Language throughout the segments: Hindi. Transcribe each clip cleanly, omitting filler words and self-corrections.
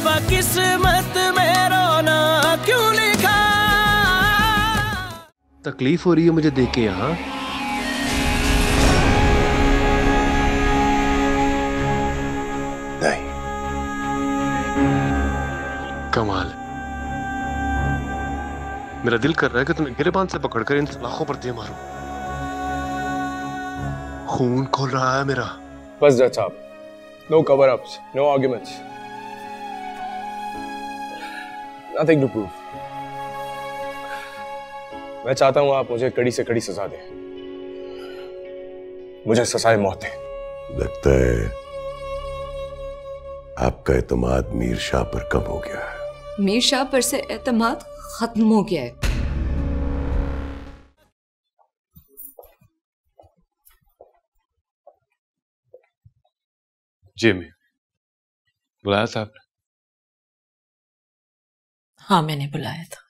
दफा किस्मत में रोना क्यों लिखा। तकलीफ हो रही है मुझे देख के यहाँ। नहीं। कमाल है। मेरा दिल कर रहा है कि तुम्हें गिरबान से पकड़कर इन सलाखों पर दे मारूं। खून खोल रहा है मेरा। बस जज साहब, no cover ups, no arguments, nothing to prove. मैं चाहता हूं आप मुझे कड़ी से कड़ी सजा दें, मुझे सजाए मौत दें। लगता है आपका एतमाद मीर शाह पर कम हो गया है। मीर शाह पर से एतमाद खत्म हो गया है। जी मैं बुलाया था आपने? हाँ मैंने बुलाया था।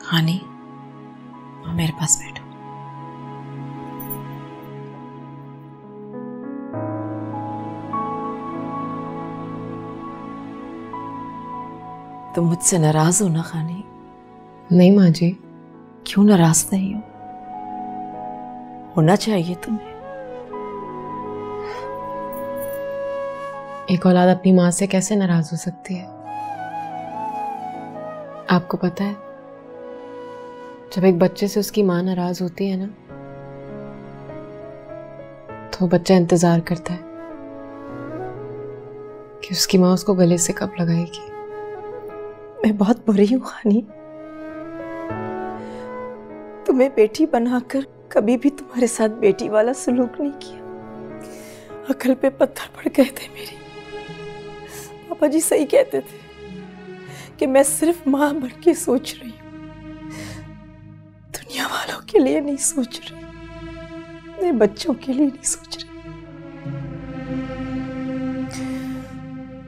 हानी मेरे पास बैठो। तुम मुझसे नाराज हो ना खानी? नहीं माँ जी। क्यों नाराज नहीं हो? होना चाहिए तुम्हें। एक औलाद अपनी माँ से कैसे नाराज हो सकती है? आपको पता है, जब एक बच्चे से उसकी माँ नाराज होती है ना, तो बच्चा इंतजार करता है कि उसकी माँ उसको गले से कब लगाएगी। मैं बहुत बुरी हूं खानी। तुम्हें बेटी बनाकर कभी भी तुम्हारे साथ बेटी वाला सलूक नहीं किया। अकल पे पत्थर पड़ गए थे मेरे। पापा जी सही कहते थे कि मैं सिर्फ मां बन के सोच रही हूं, दुनिया वालों के लिए नहीं सोच रही, अपने बच्चों के लिए नहीं सोच रही।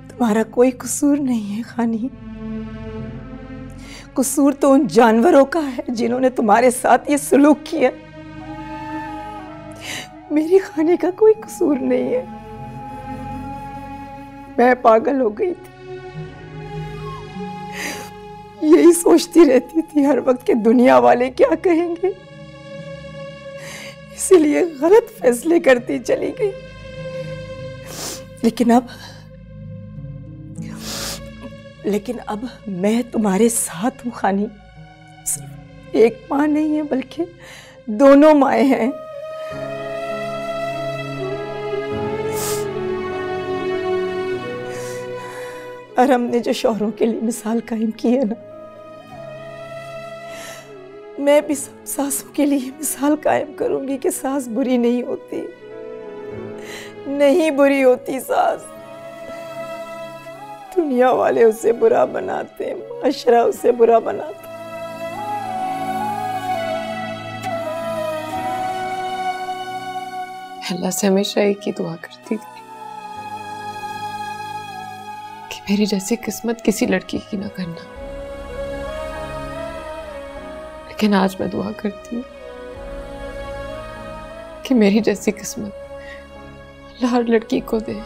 तुम्हारा कोई कसूर नहीं है खानी। कसूर तो उन जानवरों का है जिन्होंने तुम्हारे साथ ये सलूक किया। मेरी खाने का कोई कसूर नहीं है। मैं पागल हो गई थी, यही सोचती रहती थी हर वक्त कि दुनिया वाले क्या कहेंगे, इसीलिए गलत फैसले करती चली गई। लेकिन अब मैं तुम्हारे साथ हूं खानी। सिर्फ एक माँ नहीं है बल्कि दोनों माएं हैं। और हमने जो शौहरों के लिए मिसाल कायम की है ना, मैं भी सब सासों के लिए मिसाल कायम करूंगी कि सास बुरी नहीं होती, नहीं बुरी होती सास। दुनिया वाले उसे बुरा बनाते, माशरा उसे बुरा बनाता। अल्लाह से हमेशा एक ही दुआ करती थी कि मेरी जैसी किस्मत किसी लड़की की ना करना। लेकिन आज मैं दुआ करती हूँ कि मेरी जैसी किस्मत अल्लाह हर लड़की को दे।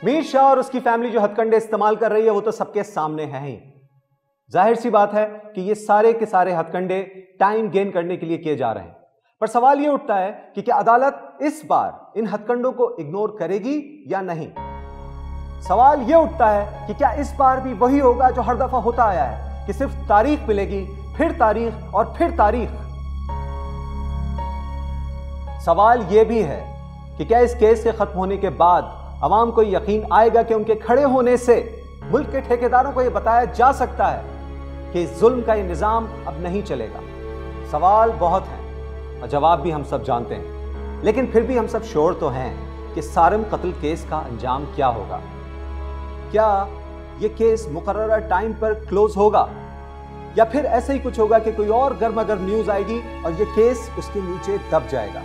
मीर शाह और उसकी फैमिली जो हथकंडे इस्तेमाल कर रही है वो तो सबके सामने है ही। जाहिर सी बात है कि ये सारे के सारे हथकंडे टाइम गेन करने के लिए किए जा रहे हैं। पर सवाल ये उठता है कि क्या अदालत इस बार इन हथकंडों को इग्नोर करेगी या नहीं। सवाल ये उठता है कि क्या इस बार भी वही होगा जो हर दफा होता आया है कि सिर्फ तारीख मिलेगी, फिर तारीख और फिर तारीख। सवाल यह भी है कि क्या इस केस के खत्म होने के बाद अवाम को यकीन आएगा कि उनके खड़े होने से मुल्क के ठेकेदारों को यह बताया जा सकता है कि जुल्म का ये निजाम अब नहीं चलेगा। सवाल बहुत हैं और जवाब भी हम सब जानते हैं। लेकिन फिर भी हम सब श्योर तो हैं कि सारिम कत्ल केस का अंजाम क्या होगा। क्या ये केस मुकर्रर टाइम पर क्लोज होगा या फिर ऐसे ही कुछ होगा कि कोई और गर्मागर्म न्यूज आएगी और ये केस उसके नीचे दब जाएगा।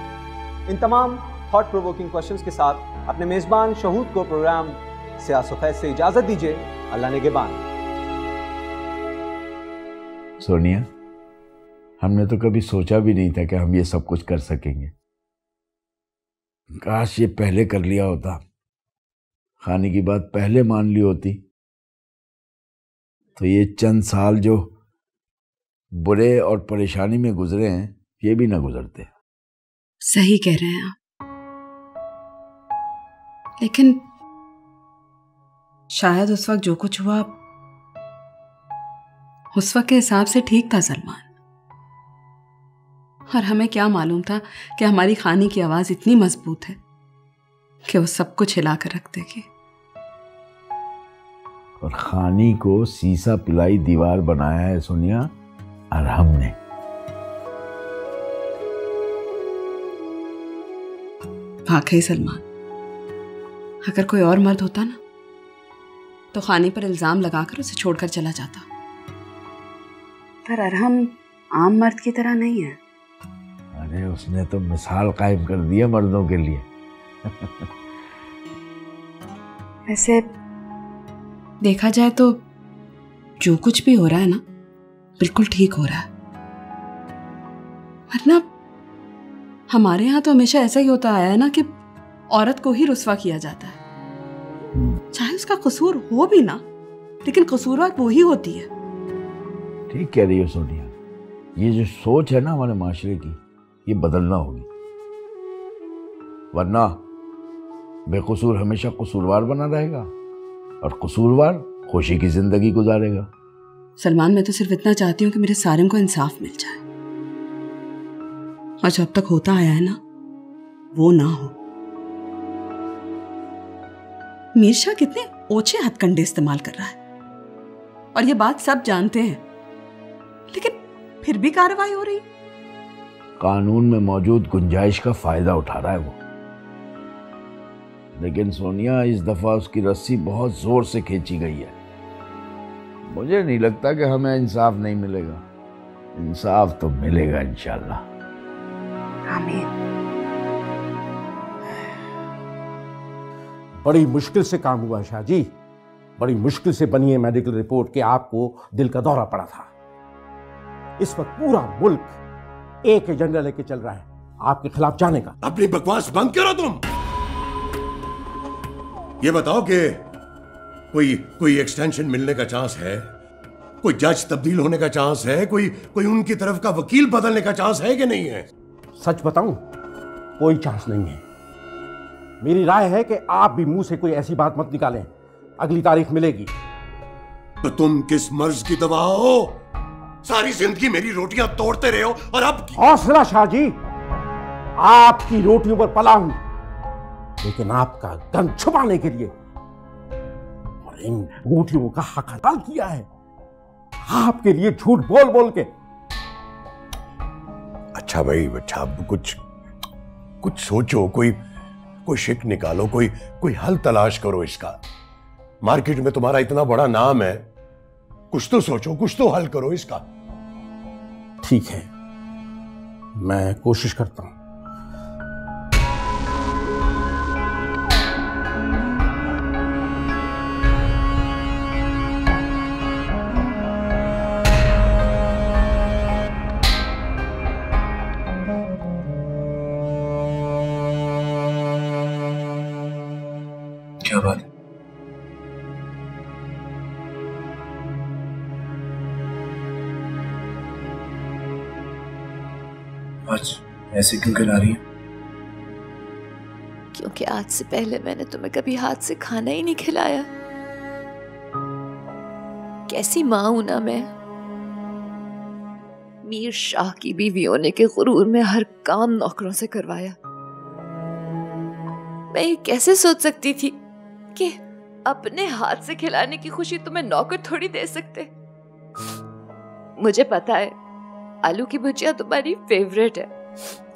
इन तमाम थॉट प्रोवोकिंग क्वेश्चंस के साथ अपने मेजबान शहूद को प्रोग्राम सियासत से इजाजत दीजिए। अल्लाह निगहबान। सोनिया, हमने तो कभी सोचा भी नहीं था कि हम ये सब कुछ कर सकेंगे। काश ये पहले कर लिया होता, खाने की बात पहले मान ली होती तो ये चंद साल जो बुरे और परेशानी में गुजरे हैं ये भी ना गुजरते। सही कह रहे हैं आप, लेकिन शायद उस वक्त जो कुछ हुआ उस वक्त के हिसाब से ठीक था सलमान। और हमें क्या मालूम था कि हमारी खानी की आवाज इतनी मजबूत है कि वो सब कुछ हिला कर रख देगी। और खानी को सीसा पिलाई दीवार बनाया है सोनिया, और हमने। वाकई सलमान, अगर कोई और मर्द होता ना तो खानी पर इल्जाम लगाकर उसे छोड़कर चला जाता, पर अरहम आम मर्द की तरह नहीं है। अरे उसने तो मिसाल कायम कर दी है मर्दों के लिए। वैसे देखा जाए तो जो कुछ भी हो रहा है ना बिल्कुल ठीक हो रहा है, वरना हमारे यहाँ तो हमेशा ऐसा ही होता आया है ना कि औरत को ही रुस्वा किया जाता है, चाहे उसका कसूर हो भी ना, लेकिन कसूरवार वो ही होती है। ठीक कह रही हो सोनिया, ये जो सोच है ना हमारे माशरे की, ये बदलना होगी, वरना बेकसूर हमेशा कसूरवार बना रहेगा और कसूरवार खुशी की जिंदगी गुजारेगा। सलमान, मैं तो सिर्फ इतना चाहती हूँ कि मेरे सारिम को इंसाफ मिल जाए, और जो अब तक होता आया है ना वो ना हो। मीरशाह कितने ओछे हथकंडे इस्तेमाल कर रहा है और ये बात सब जानते हैं, लेकिन फिर भी कार्रवाई हो रही। कानून में मौजूद गुंजाइश का फायदा उठा रहा है वो, लेकिन सोनिया इस दफा उसकी रस्सी बहुत जोर से खींची गई है। मुझे नहीं लगता कि हमें इंसाफ नहीं मिलेगा, इंसाफ तो मिलेगा इंशाल्लाह। आमीन। बड़ी मुश्किल से काम हुआ शाह जी, बड़ी मुश्किल से बनी है मेडिकल रिपोर्ट कि आपको दिल का दौरा पड़ा था। इस वक्त पूरा मुल्क एक एजेंडा लेके चल रहा है आपके खिलाफ जाने का। अपनी बकवास बंद करो तुम। ये बताओ कि कोई एक्सटेंशन मिलने का चांस है, कोई जज तब्दील होने का चांस है, कोई उनकी तरफ का वकील बदलने का चांस है कि नहीं है? सच बताऊं, कोई चांस नहीं है। मेरी राय है कि आप भी मुंह से कोई ऐसी बात मत निकालें, अगली तारीख मिलेगी। तो तुम किस मर्ज की दवा हो? सारी जिंदगी मेरी रोटियां तोड़ते रहे हो और अब हौसला शाह जी, आपकी रोटियों पर पला हूं, लेकिन आपका गन छुपाने के लिए और इन रोटियों का हक हलाल किया है आपके लिए झूठ बोल बोल के। अच्छा भाई, अच्छा कुछ सोचो, कोई शिक निकालो, कोई हल तलाश करो इसका। मार्केट में तुम्हारा इतना बड़ा नाम है, कुछ तो सोचो, कुछ तो हल करो इसका। ठीक है, मैं कोशिश करता हूं। क्या बात? आज ऐसे क्यों खिला रही है? क्योंकि आज से पहले मैंने तुम्हें कभी हाथ से खाना ही नहीं खिलाया। कैसी माँ हूं ना मैं। मीर शाह की बीवी होने के गुरूर में हर काम नौकरों से करवाया। मैं ये कैसे सोच सकती थी कि अपने हाथ से खिलाने की खुशी तुम्हें नौकर थोड़ी दे सकते। मुझे पता है आलू की भुजिया तुम्हारी फेवरेट है,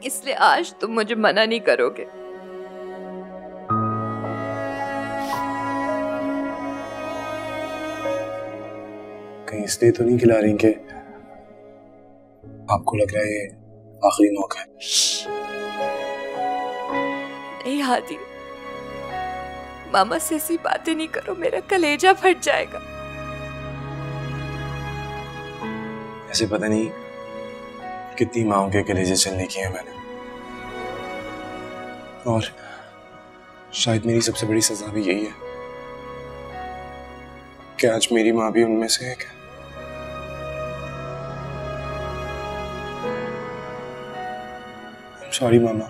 इसलिए आज तुम मुझे मना नहीं करोगे। कहीं इसलिए तो नहीं खिला रही कि आपको लग रहा है ये आखिरी मौका है? नहीं हादी, मामा से ऐसी बातें नहीं करो, मेरा कलेजा फट जाएगा। ऐसे पता नहीं कितनी माओं के कलेजे चलने किए हैं मैंने, और शायद मेरी सबसे बड़ी सजा भी यही है कि आज मेरी माँ भी उनमें से एक है। Sorry mama,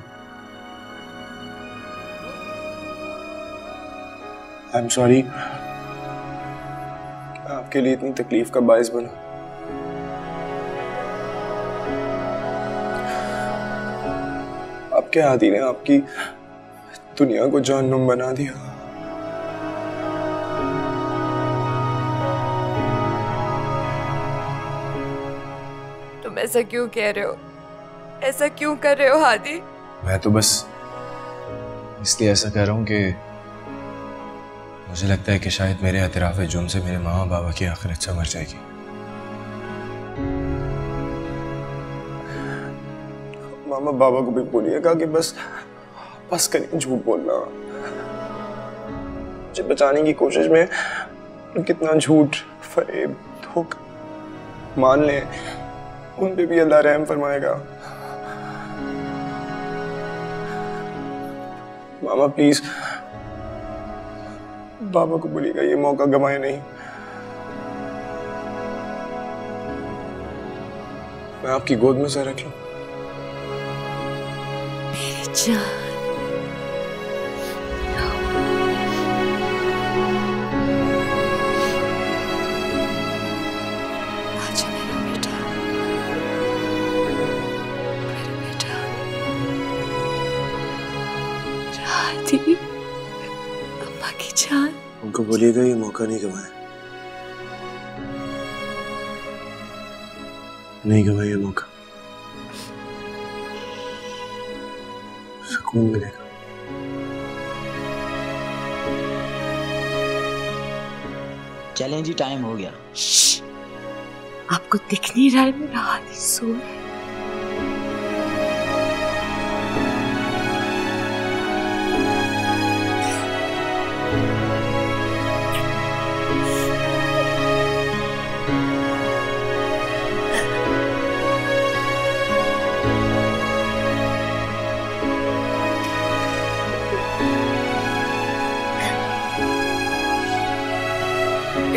I am sorry आपके लिए इतनी तकलीफ का बायस बना। आपके आदि ने आपकी दुनिया को जहन्नुम बना दिया। तुम ऐसा क्यों कह रहे हो? ऐसा क्यों कर रहे हो हादी? मैं तो बस इसलिए ऐसा कह रहा हूं कि मुझे लगता है कि शायद मेरे एतराफ़ जुर्म से मेरे माँ बाबा की आखिरत संवर जाएगी। मामा बाबा को भी बोलिएगा कि बस करें झूठ बोलना। मुझे बचाने की कोशिश में कितना झूठ, फरेब, धोखा मान ले, उन पे भी अल्लाह रहम फरमाएगा। मामा प्लीज बाबा को बोलिएगा ये मौका गंवाए नहीं। मैं आपकी गोद में सर रख लूं। मेरी जान, आजा मेरा बेटा, मेरा बेटा राधी, अम्मा की जान। उनको बोलिएगा ये मौका नहीं गंवाया, नहीं गंवाया ये मौका, सुकून मिलेगा। चलें जी, टाइम हो गया। आपको दिख नहीं रहा है मेरा हादी सो रहा है?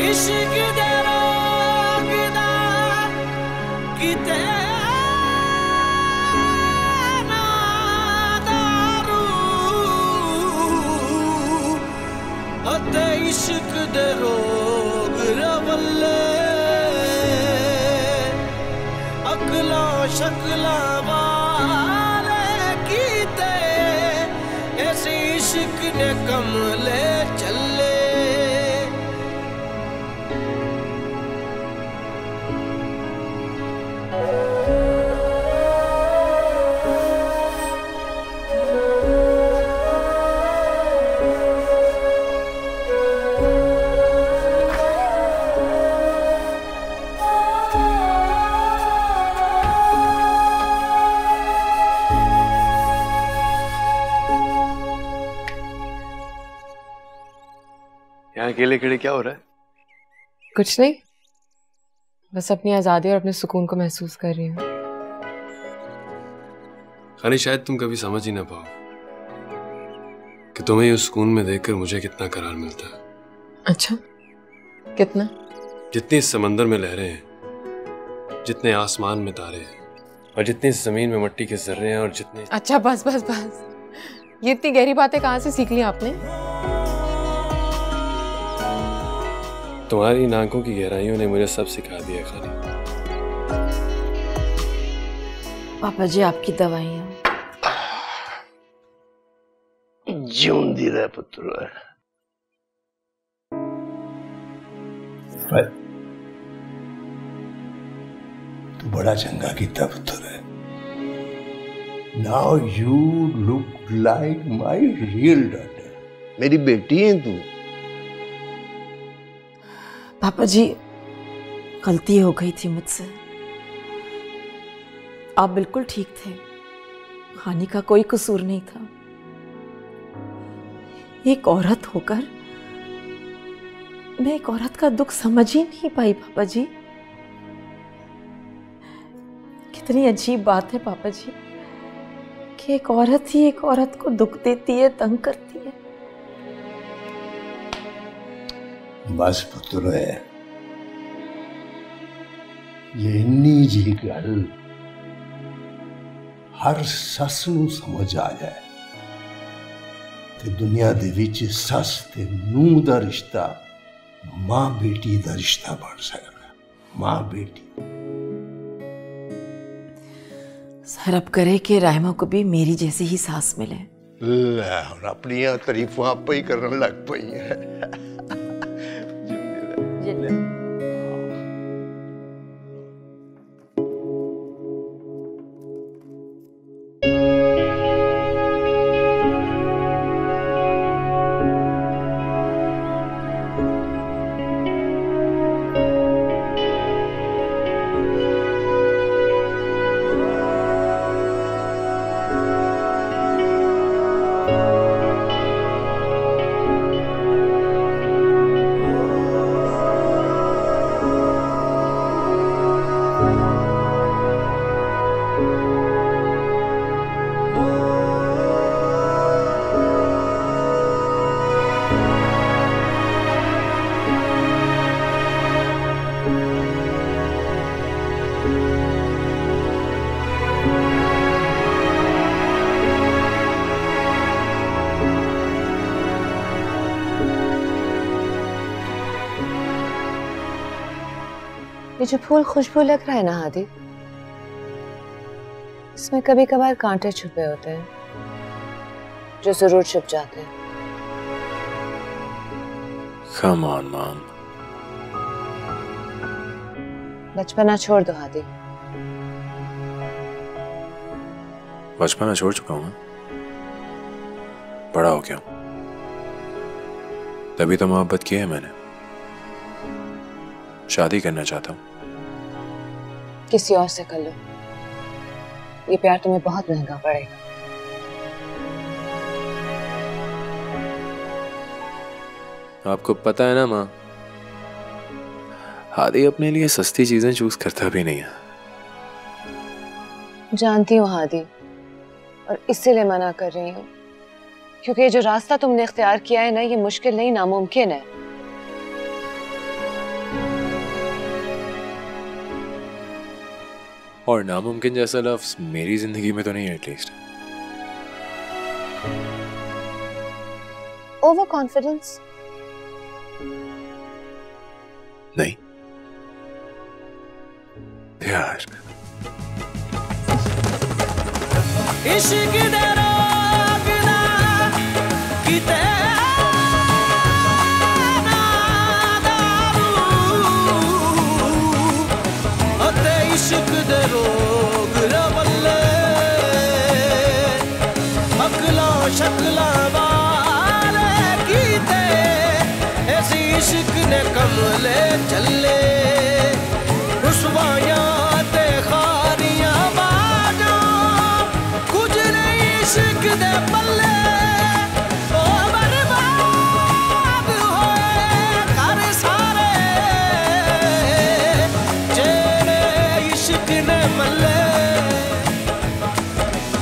इश्क दे रोगदा किते ना दारू अते इश्क दे रोग रवल्ले अकला शकला वाले कीते ऐसे इश्क ने कमले चले। यहाँ अकेले खड़े क्या हो रहा है? कुछ नहीं, बस अपनी आजादी और अपने सुकून को महसूस कर रही हूँ। खानी शायद तुम कभी समझ ही ना पाओ कि तुम्हें उस सुकून में देखकर मुझे कितना करार मिलता है। अच्छा, कितना? जितनी इस समंदर में लहरें हैं, जितने आसमान में तारे हैं, और जितनी इस जमीन में मिट्टी के जर्रे हैं, और जितने। अच्छा बस बस बस, ये इतनी गहरी बातें कहाँ से सीख ली आपने? तुम्हारी इन आंखों की गहराइयों ने मुझे सब सिखा दिया खानी। पापा जी आपकी दवाइयाँ। जिउंदी रह पुत्र। तू बड़ा चंगा किया पुत्र है। Now you look like my real daughter. मेरी बेटी है तू। पापा जी, गलती हो गई थी मुझसे। आप बिल्कुल ठीक थे, हानि का कोई कसूर नहीं था। एक औरत होकर मैं एक औरत का दुख समझ ही नहीं पाई पापा जी। कितनी अजीब बात है पापा जी कि एक औरत ही एक औरत को दुख देती है, तंग करती है। बस पुत्र है, ये इन्नी जी गल हर सस नूं समझ आ जाए ते दुनिया दे विच सस ते नूं दा रिश्ता मां बेटी दा रिश्ता बन सकदा। मां बेटी। सर अब करे कि रायमा को भी मेरी जैसी ही सास मिले। ले हुण अपनियां तारीफां आपे ही करन लग पई है। ये जो फूल खुशबू लग रहा है ना हादी, इसमें कभी कभार कांटे छुपे होते हैं जो जरूर छुप जाते हैं। Come on, Mom. बचपना छोड़ दो हादी। बचपना छोड़ चुका हूं मैं, बड़ा हो गया। तभी तो मोहब्बत की है मैंने। शादी करना चाहता हूं। किसी और से कर लो, ये प्यार तुम्हें बहुत महंगा पड़ेगा। आपको पता है ना माँ, हादी अपने लिए सस्ती चीजें चूज करता भी नहीं है। जानती हूँ हादी, और इसीलिए मना कर रही हूँ क्योंकि ये जो रास्ता तुमने इख्तियार किया है ना, ये मुश्किल नहीं, नामुमकिन है। और नामुमकिन जैसा लफ्ज मेरी जिंदगी में तो नहीं है एटलीस्ट। ओवर कॉन्फिडेंस नहीं, प्यार। इश्क दे रोग ना किते ना दारू, अते इश्क दे रोग रवले अकला शकला वाले कीते, ऐसी इश्क ने कमले चले रुसवाया ते खारियां बाजा, कुछ नहीं इश्क दे पल्ले, ओ बर्बाद होए कर सारे जेड़े इश्क ने मल्ले।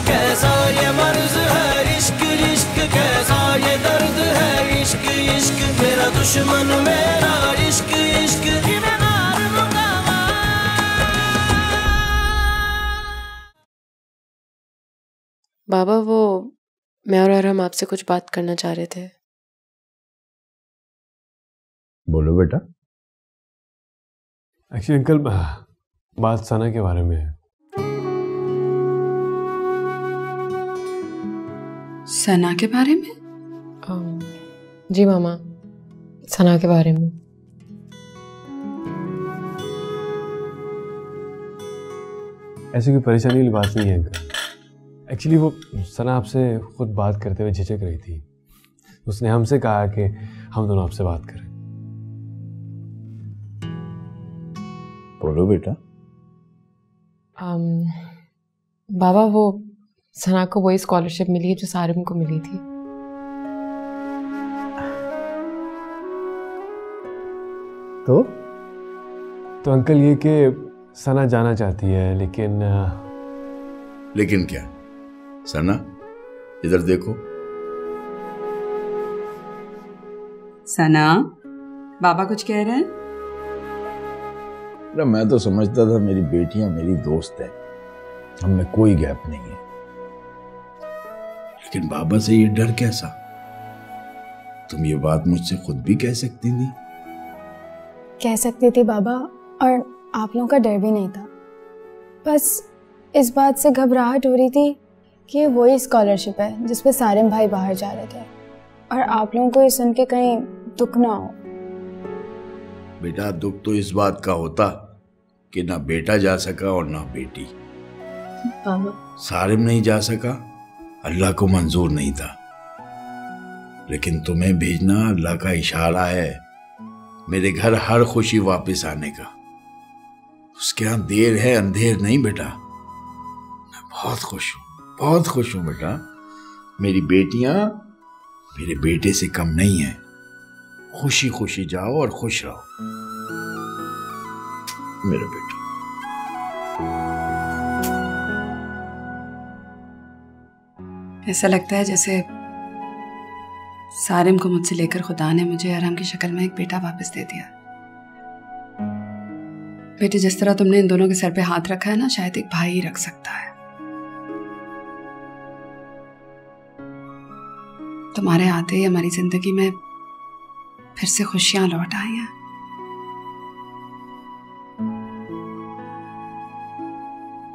कैसा ये मर्ज है इश्क इश्क, कैसा ये दर्द है इश्क इश्क, मेरा दुश्मन मेरा इश्क इश्क, इन्हें मार दूंगा। बाबा, वो मैं और अरहम आपसे कुछ बात करना चाह रहे थे। बोलो बेटा। एक्चुअली अंकल, बात सना के बारे में है। सना के बारे में? जी मामा, सना के बारे में। ऐसी कोई परेशानी वाली बात नहीं है अंकल। एक्चुअली वो सना आपसे खुद बात करते हुए झिझक रही थी। उसने हमसे कहा कि हम दोनों आपसे बात करें। बोलो बेटा। बाबा, वो सना को वही स्कॉलरशिप मिली है जो सारिम को मिली थी। तो अंकल ये कि सना जाना चाहती है, लेकिन क्या? सना इधर देखो। सना, बाबा कुछ कह रहे हैं? मैं तो समझता था मेरी बेटियां मेरी दोस्त है, हमें कोई गैप नहीं है, लेकिन बाबा से ये डर कैसा? तुम ये बात मुझसे खुद भी कह सकती थी। कह सकती थी बाबा, और आप लोगों का डर भी नहीं था। बस इस बात से घबराहट हो रही थी कि ये वही स्कॉलरशिप है जिस पे सारिम भाई बाहर जा रहे थे, और आप लोगों को ये सुन के कहीं दुख ना हो। बेटा, दुख तो इस बात का होता कि ना बेटा जा सका और ना बेटी। सारिम नहीं जा सका, अल्लाह को मंजूर नहीं था, लेकिन तुम्हें भेजना अल्लाह का इशारा है मेरे घर हर खुशी वापस आने का। उसके यहाँ देर है अंधेर नहीं बेटा। मैं बहुत खुश हूँ बेटा। मेरी बेटियां मेरे बेटे से कम नहीं है। खुशी खुशी जाओ और खुश रहो मेरा बेटा। ऐसा लगता है जैसे सारिम को मुझसे लेकर खुदा ने मुझे अरहम की शक्ल में एक बेटा वापस दे दिया। बेटे, जिस तरह तुमने इन दोनों के सर पे हाथ रखा है ना, शायद एक भाई ही रख सकता है। तुम्हारे आते ही हमारी जिंदगी में फिर से खुशियां लौट आई हैं।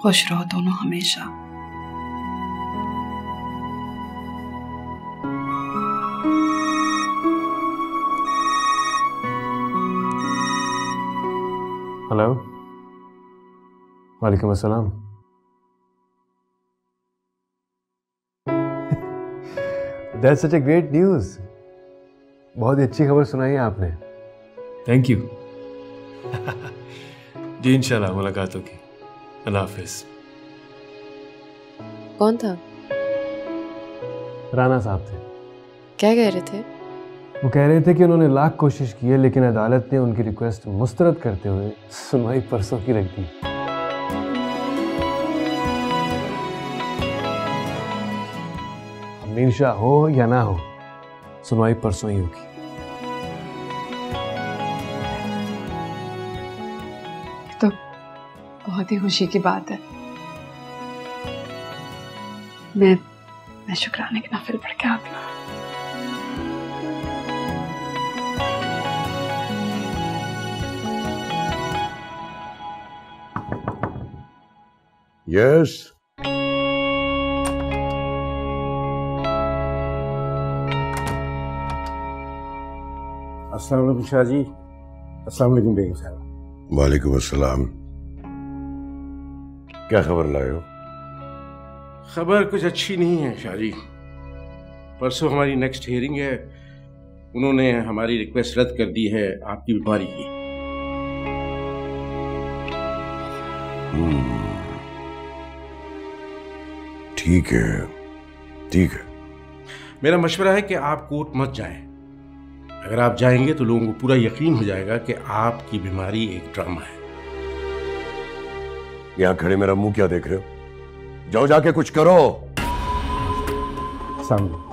खुश रहो दोनों हमेशा। हेलो, वालेकुम अस्सलाम। That's such a great news. बहुत ही अच्छी खबर सुनाई है आपने। Thank you. जी इंशाल्लाह मुलाकात होगी। अल्लाह हाफिज। कौन था? राना साहब थे। क्या कह रहे थे? वो कह रहे थे कि उन्होंने लाख कोशिश की है, लेकिन अदालत ने उनकी रिक्वेस्ट मुस्तरद करते हुए सुनवाई परसों की रख दी। अमीर शाह हो या ना हो, सुनवाई परसों ही होगी। तो बहुत ही खुशी की बात है। मैं शुक्राने की नफिल पढ़ के आती हूँ। यस। अस्सलाम वालेकुम शाह जी। अस्सलाम वालेकुम बेगम साहब। वालेकुम अस्सलाम। क्या खबर लाए हो? खबर कुछ अच्छी नहीं है शाह जी। परसों हमारी नेक्स्ट हियरिंग है, उन्होंने हमारी रिक्वेस्ट रद्द कर दी है आपकी बीमारी की। ठीक है, ठीक है। मेरा मशवरा है कि आप कोर्ट मत जाएं। अगर आप जाएंगे तो लोगों को पूरा यकीन हो जाएगा कि आपकी बीमारी एक ड्रामा है। यहां खड़े मेरा मुंह क्या देख रहे हो? जाओ जाके कुछ करो। सामने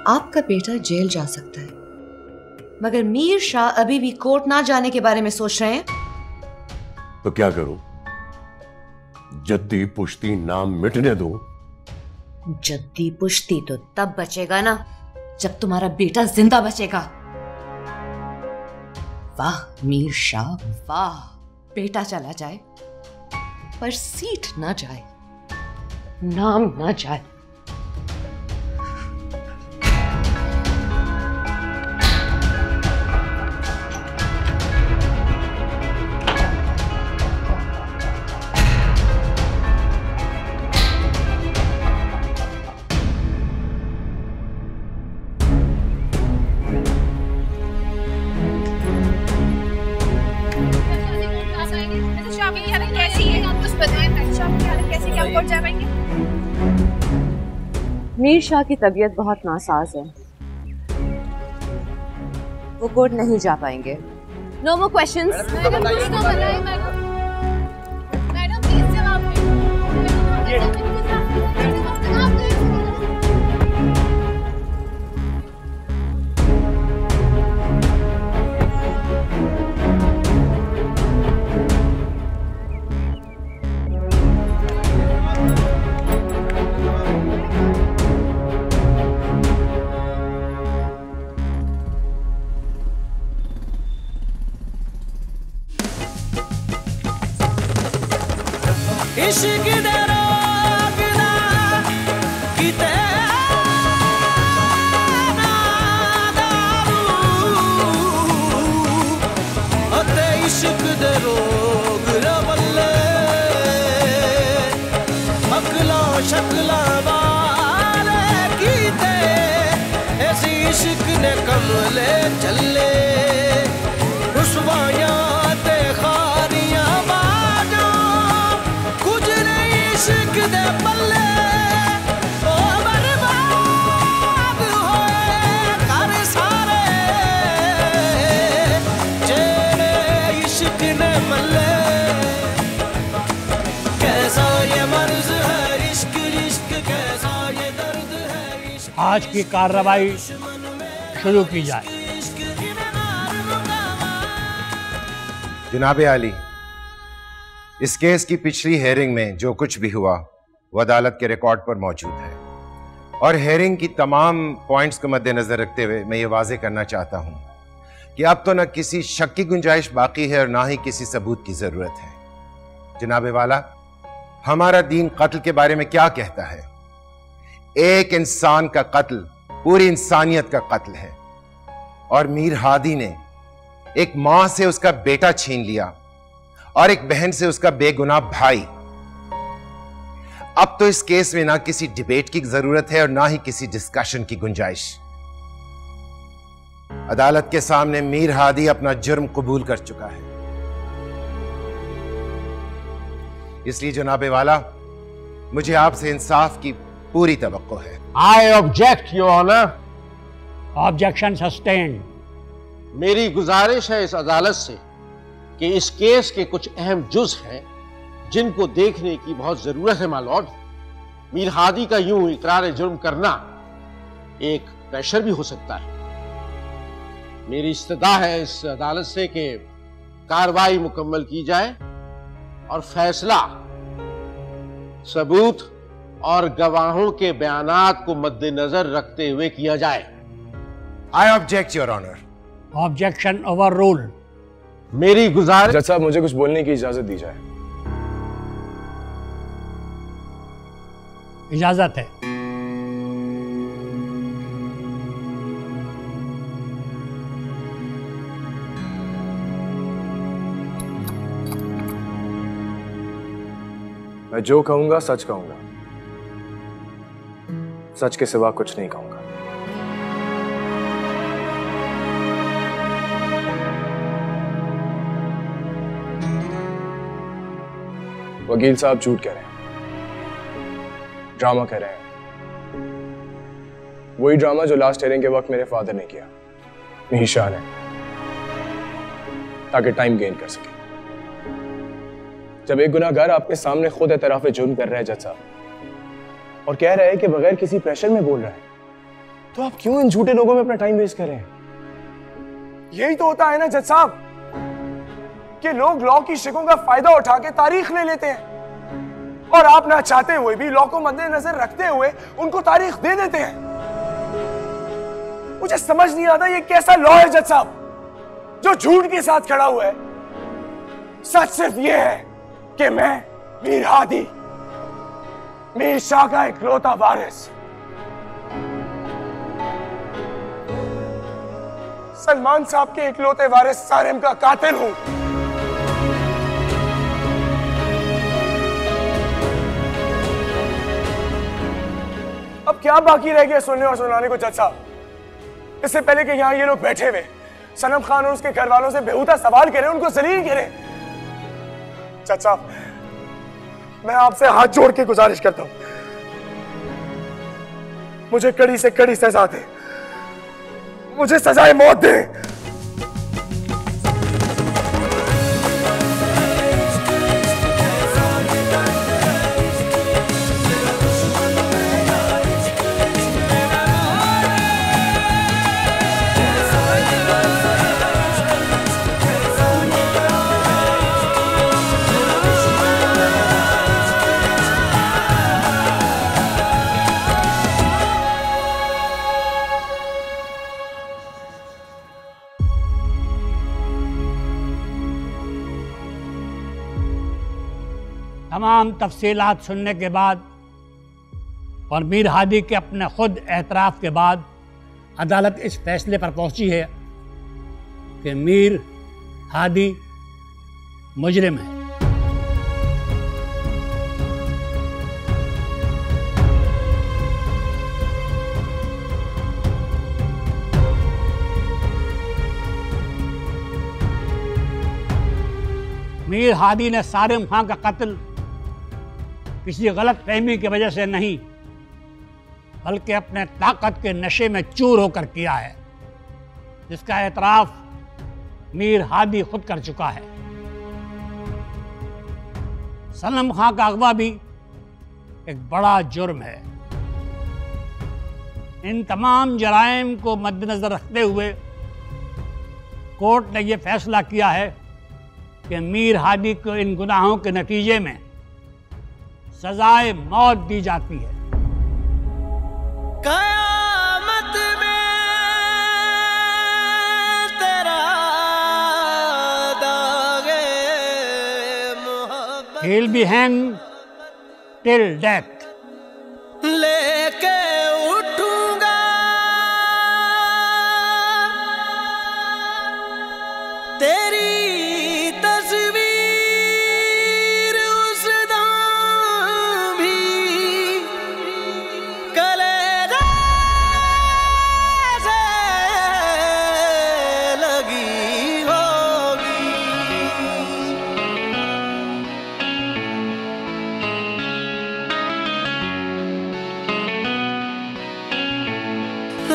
आपका बेटा जेल जा सकता है, मगर मीर शाह अभी भी कोर्ट ना जाने के बारे में सोच रहे हैं। तो क्या करूं? जद्दी पुश्ती नाम मिटने दो। जद्दी पुश्ती तो तब बचेगा ना जब तुम्हारा बेटा जिंदा बचेगा। वाह मीर शाह वाह, बेटा चला जाए पर सीट ना जाए, नाम ना जाए। कोर्ट जा पाएंगे? मीर शाह की तबीयत बहुत नासाज है, वो कोर्ट नहीं जा पाएंगे। No more questions. Madam please जवाब दीजिए। इश्क दे रोग ना किते ना दारू अते इश्क दे रोग रवल्ले अकला शकला वाले कीते ऐसी इश्क ने कमले चले रुसवाया ते खारियां बाजा कुछ नहीं इश्क दे पल्ले ओ बर्बाद होए कर सारे जेड़े इश्क ने मल्ले कैसा ये मर्ज है इश्क इश्क कैसा ये दर्द है इश्क। आज की कार्रवाई शुरू की जाए। जनाब आली, इस केस की पिछली हेयरिंग में जो कुछ भी हुआ वो अदालत के रिकॉर्ड पर मौजूद है और हेयरिंग की तमाम पॉइंट्स को मद्देनजर रखते हुए मैं ये वाजे करना चाहता हूं कि अब तो न किसी शक की गुंजाइश बाकी है और ना ही किसी सबूत की जरूरत है। जनाब वाला, हमारा दीन कत्ल के बारे में क्या कहता है? एक इंसान का कत्ल पूरी इंसानियत का कत्ल है और मीर हादी ने एक मां से उसका बेटा छीन लिया और एक बहन से उसका बेगुनाह भाई। अब तो इस केस में ना किसी डिबेट की जरूरत है और ना ही किसी डिस्कशन की गुंजाइश। अदालत के सामने मीर हादी अपना जुर्म कबूल कर चुका है। इसलिए जनाबे वाला, मुझे आपसे इंसाफ की पूरी तवक्को है। I object your honour. Objection sustained. मेरी गुजारिश है इस अदालत से कि इस केस के कुछ अहम जुज हैं जिनको देखने की बहुत जरूरत है माय लॉर्ड। मीर हादी का यूं इकरार जुर्म करना एक प्रेशर भी हो सकता है। मेरी इस्तदा है इस अदालत से कि कार्रवाई मुकम्मल की जाए और फैसला सबूत और गवाहों के बयानात को मद्देनजर रखते हुए किया जाए। I object your honour. Objection overrule. मेरी गुजारिश। जज साहब, मुझे कुछ बोलने की इजाजत दी जाए। इजाजत है। मैं जो कहूंगा सच कहूंगा, सच के सिवा कुछ नहीं कहूंगा। वकील साहब झूठ कह रहे हैं, ड्रामा कह रहे हैं। वही ड्रामा जो लास्ट हियरिंग के वक्त मेरे फादर ने किया, मीर शाह ने, ताकि टाइम गेन कर सके। जब एक गुनाहगार आपके सामने खुद एतराफ जुर्म कर रहा है जज साहब, और कह रहा है कि बगैर किसी प्रेशर में बोल रहा है, तो आप क्यों इन झूठे लोगों में अपना टाइम वेस्ट कर रहे हैं? यही तो होता है ना जज साहब कि लोग लॉ की शिकों का फायदा उठा के तारीख ले लेते हैं और आप ना चाहते हुए भी लॉ को मद्देनजर रखते हुए उनको तारीख दे देते हैं। मुझे समझ नहीं आता ये कैसा लॉ है जज साहब जो झूठ के साथ खड़ा हुआ है। सच सिर्फ ये है कि मैं मीर हादी, मीर शाह का इकलौता वारिस, सलमान साहब के इकलौते वारिस सारिम का कातिल हूं। अब क्या बाकी रह गया सुनने और सुनाने को जज साहब? इससे पहले कि यहां ये लोग बैठे हुए सनम खान और उसके घर वालों से बेहुदा सवाल करें, उनको जलील करें। जज साहब, मैं आपसे हाथ जोड़ के गुजारिश करता हूं, मुझे कड़ी से कड़ी सजा दे, मुझे सजाए मौत दे। तमाम तफसीलात सुनने के बाद और मीर हादी के अपने खुद एतराफ़ के बाद अदालत इस फैसले पर पहुंची है कि मीर हादी मुजरिम है। मीर हादी ने सारिम खां का कत्ल किसी गलत फहमी की वजह से नहीं, बल्कि अपने ताकत के नशे में चूर होकर किया है, जिसका एतराफ मीर हादी खुद कर चुका है। सनम खां का अगवा भी एक बड़ा जुर्म है। इन तमाम जराइम को मद्देनजर रखते हुए कोर्ट ने यह फैसला किया है कि मीर हादी को इन गुनाहों के नतीजे में सजाए मौत दी जाती है। कयामत में तेरा दागे मोहब्बत He will be hanged till death. लेके उठूंगा तेरी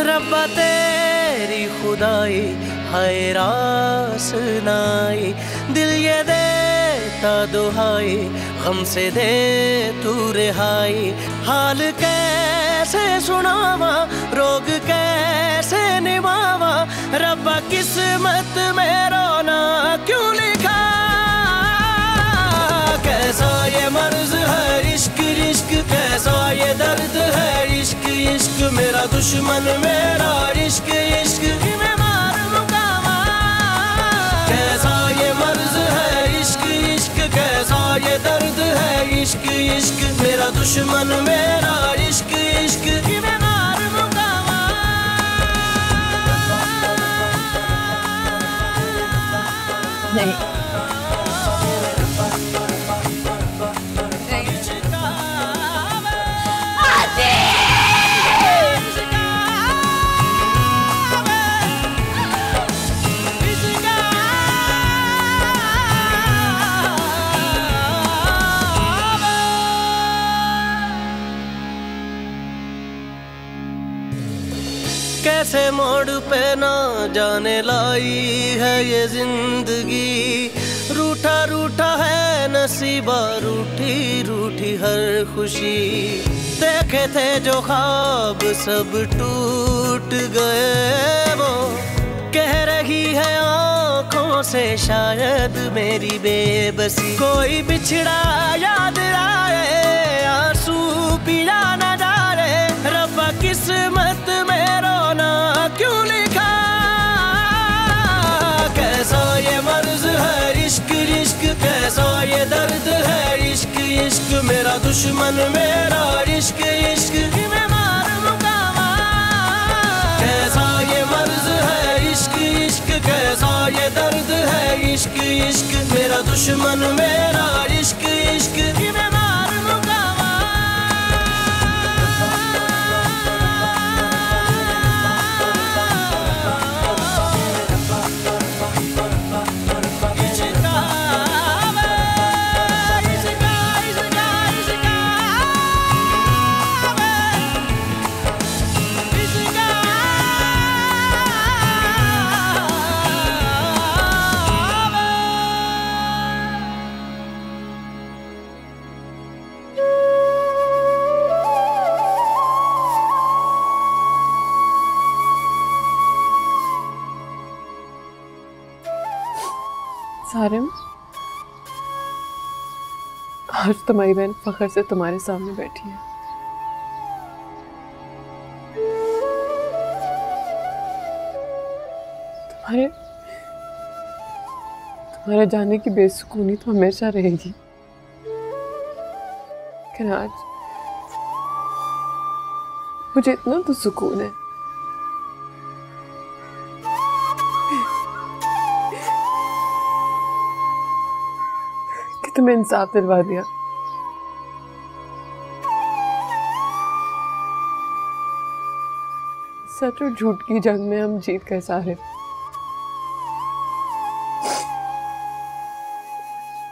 रब्बा तेरी खुदाई हाय रासनाई, दिल ये देता दुहाई गम से दे तू रिहाई। हाल कैसे सुनावा रोग कैसे निभावा, रब्बा किस्मत में रोना क्यों लिखा। कैसा ये मर्ज है इश्क इश्क, कैसा ये दर्द है इश्क इश्क, मेरा दुश्मन मेरा इश्क इश्क मैं मार मुकावा। कैसा ये मर्ज है इश्क इश्क, कैसा ये दर्द है इश्क इश्क, मेरा दुश्मन मेरा इश्क इश्क मैं मार मुकावा। नहीं कैसे मोड़ पे ना जाने लाई है ये जिंदगी, रूठा रूठा है नसीबा रूठी रूठी हर खुशी। देखे थे जो ख्वाब सब टूट गए, वो कह रही है आंखों से शायद मेरी बेबसी। कोई बिछड़ा याद आए आंसू पिया न जा रहे, रब्बा किस्मत में रोना क्यों लिखा। कैसा ये मर्ज है इश्क इश्क, कैसा ये दर्द है इश्क इश्क, मेरा दुश्मन मेरा इश्क इश्क मैं मार मुकावा। कैसा ये मर्ज है इश्क इश्क, कैसा ये दर्द है इश्क इश्क, मेरा दुश्मन मेरा इश्क इश्क मैं मार मुकावा। सारिम, आज तुम्हारी बहन फखर से तुम्हारे सामने बैठी है। तुम्हारे जाने की बेसुकूनी तो हमेशा रहेगी, लेकिन आज मुझे इतना तो सुकून है कि तुम्हें इंसाफ दिलवा दिया। सच और झूठ की जंग में हम जीत गए सारे।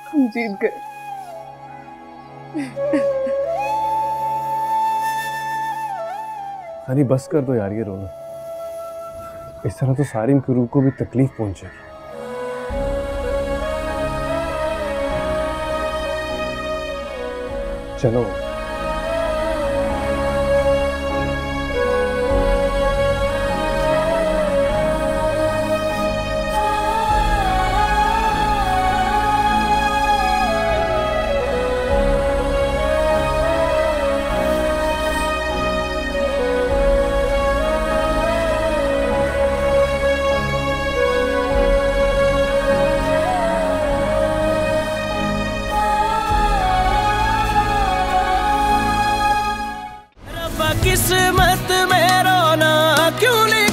हम जीत गए। हनी बस कर दो यार ये रोना, इस तरह तो सारिम की रूह को भी तकलीफ पहुंचेगी। चलो किस्मत में रोना क्यों लिखा